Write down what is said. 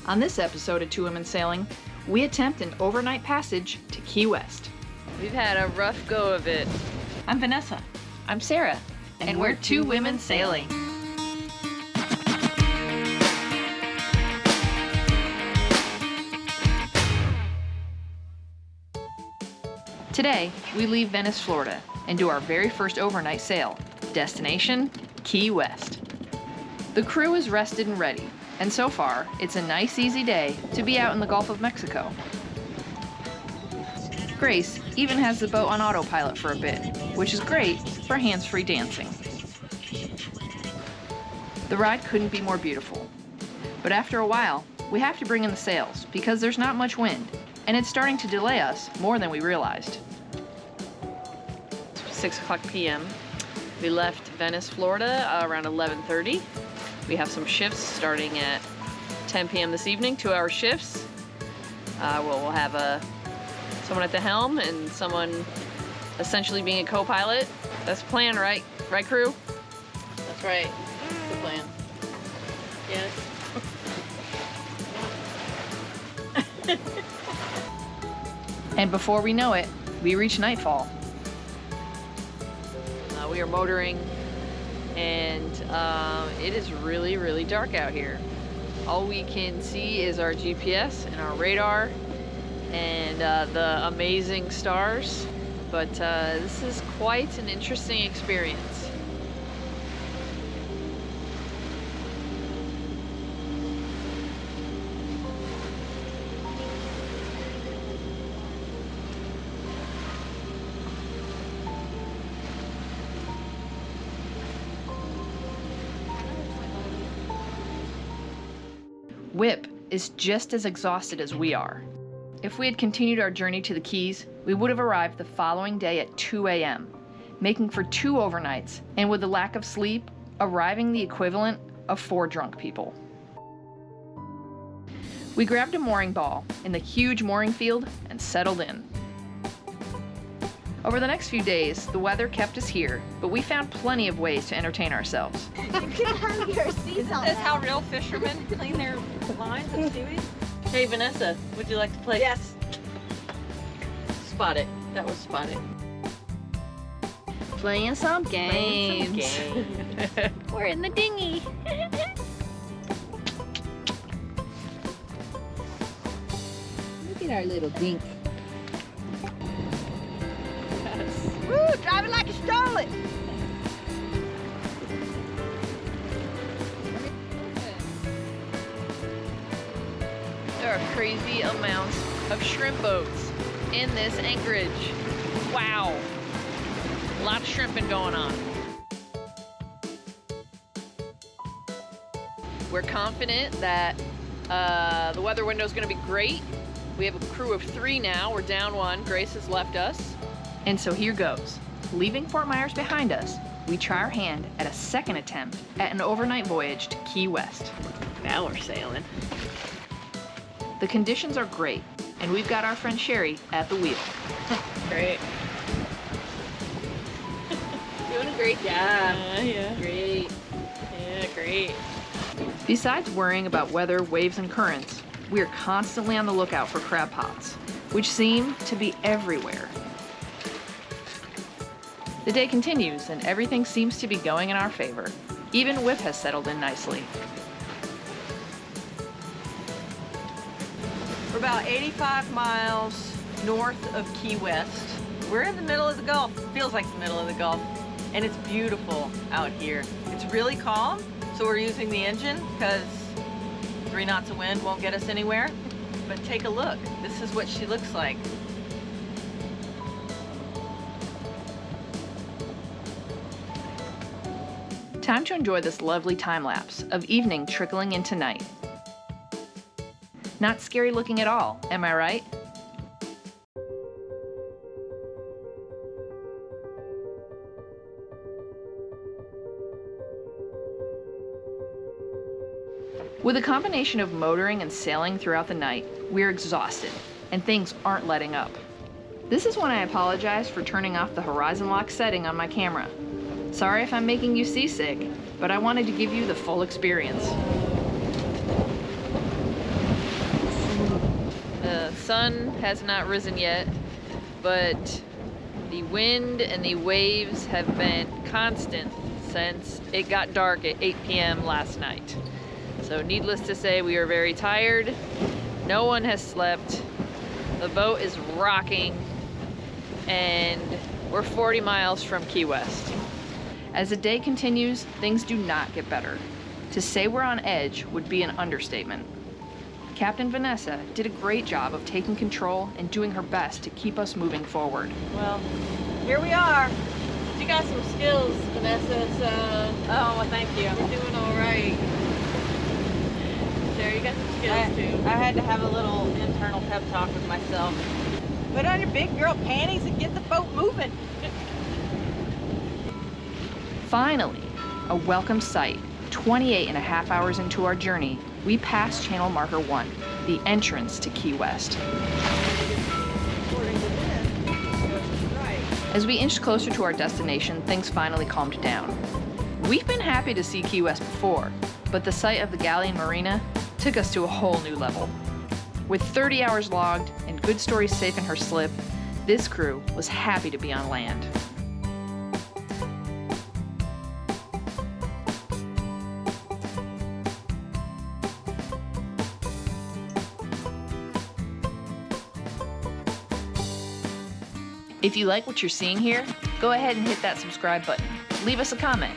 On this episode of Two Women Sailing, we attempt an overnight passage to Key West. We've had a rough go of it. I'm Vanessa. I'm Sarah. And we're Two Women Sailing. Today, we leave Venice, Florida, and do our very first overnight sail. Destination, Key West. The crew is rested and ready, and so far, it's a nice, easy day to be out in the Gulf of Mexico. Grace even has the boat on autopilot for a bit, which is great for hands-free dancing. The ride couldn't be more beautiful. But after a while, we have to bring in the sails because there's not much wind, and it's starting to delay us more than we realized. 6 o'clock p.m. We left Venice, Florida around 11:30. We have some shifts starting at 10 p.m. this evening, 2-hour shifts. We'll have someone at the helm and someone essentially being a co-pilot. That's the plan, right? Right, crew? That's right. That's the plan. Yes. And before we know it, we reach nightfall. We are motoring, and it is really, really dark out here. All we can see is our GPS and our radar and the amazing stars, but this is quite an interesting experience. Whip is just as exhausted as we are. If we had continued our journey to the Keys, we would have arrived the following day at 2 a.m., making for 2 overnights, and with the lack of sleep, arriving the equivalent of 4 drunk people. We grabbed a mooring ball in the huge mooring field and settled in. Over the next few days, the weather kept us here, but we found plenty of ways to entertain ourselves. You can have your seats on. Is this how real fishermen clean their lines of seaweed? Hey, Vanessa, would you like to play? Yes. Spot it. That was spot it. Playing some games. We're in the dinghy. Look at our little dink. Woo, drive it like you stole it. There are crazy amounts of shrimp boats in this anchorage. Wow. A lot of shrimping going on. We're confident that the weather window is going to be great. We have a crew of 3 now. We're down 1. Grace has left us. And so here goes. Leaving Fort Myers behind us, we try our hand at a second attempt at an overnight voyage to Key West. Now we're sailing. The conditions are great, and we've got our friend Sherry at the wheel. Great. Doing a great job. Yeah. Great. Yeah, great. Besides worrying about weather, waves, and currents, we are constantly on the lookout for crab pots, which seem to be everywhere. The day continues, and everything seems to be going in our favor. Even Whip has settled in nicely. We're about 85 miles north of Key West. We're in the middle of the Gulf. Feels like the middle of the Gulf. And it's beautiful out here. It's really calm, so we're using the engine because 3 knots of wind won't get us anywhere. But take a look. This is what she looks like. Time to enjoy this lovely time lapse of evening trickling into night. Not scary looking at all, am I right? With a combination of motoring and sailing throughout the night, we're exhausted, and things aren't letting up. This is when I apologize for turning off the horizon lock setting on my camera. Sorry if I'm making you seasick, but I wanted to give you the full experience. The sun has not risen yet, but the wind and the waves have been constant since it got dark at 8 p.m. last night. So needless to say, we are very tired. No one has slept. The boat is rocking, and we're 40 miles from Key West. As the day continues, things do not get better. To say we're on edge would be an understatement. Captain Vanessa did a great job of taking control and doing her best to keep us moving forward. Well, here we are. You got some skills, Vanessa, so Oh, well, thank you. you're doing all right. There, you got some skills too. I had to have a little internal pep talk with myself. Put on your big girl panties and get the boat moving. Finally, a welcome sight. 28 and a half hours into our journey, we passed channel marker 1, the entrance to Key West. As we inched closer to our destination, things finally calmed down. We've been happy to see Key West before, but the sight of the Galleon Marina took us to a whole new level. With 30 hours logged and good stories safe in her slip, this crew was happy to be on land. If you like what you're seeing here, go ahead and hit that subscribe button. Leave us a comment.